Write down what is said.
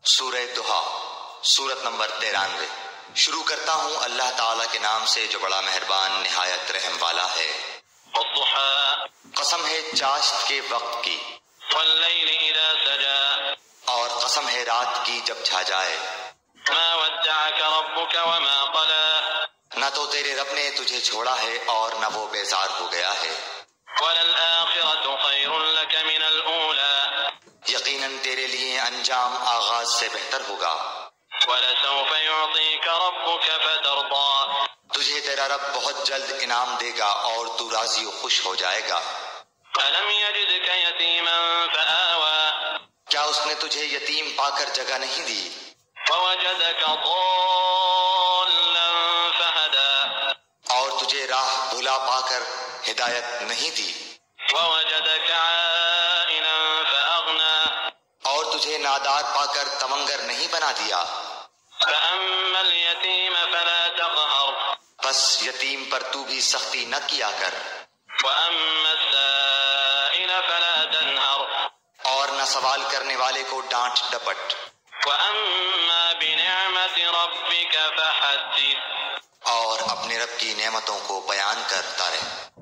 سورہ دحا، سورت نمبر 93۔ شروع کرتا ہوں اللہ تعالیٰ کے نام سے جو بڑا مہربان نہایت رحم والا ہے۔ والضحی، قسم ہے چاشت کے وقت کی، واللیل اذا سجا، اور قسم ہے رات کی جب چھا جائے۔ ما ودعك ربك وما قلى، نہ تو تیرے رب نے تجھے چھوڑا ہے اور نہ وہ بیزار ہو گیا ہے۔ وللآخرة خير لك من الأولى، یقیناً تیرے لیے انجام آغاز سے بہتر ہوگا۔ ولسوف يعطيك ربك فترضى، تجھے تیرا رب بہت جلد انعام دے گا اور تو راضی و خوش ہو جائے گا۔ ألم يجدك يتيما فآوى، کیا اس نے تجھے یتیم پا کر جگہ نہیں دی؟ ووجدك ضالا فهدى، اور تجھے راہ بھلا پا کر ہدایت نہیں دی؟ ووجدك عائلا فأغنى، اور تجھے نادار پا کر تمنگر نہیں بنا دیا؟ فأما اليتيم فلا تقهر، بس یتیم پر تو بھی سختی نہ کیا کر، وأما السائل فلا تنهر، اور نہ سوال کرنے والے کو ڈانٹ ڈپٹ، وأما بنعمة ربك فحدث۔ اور اپنے رب کی نعمتوں کو بیان کرتا رہے۔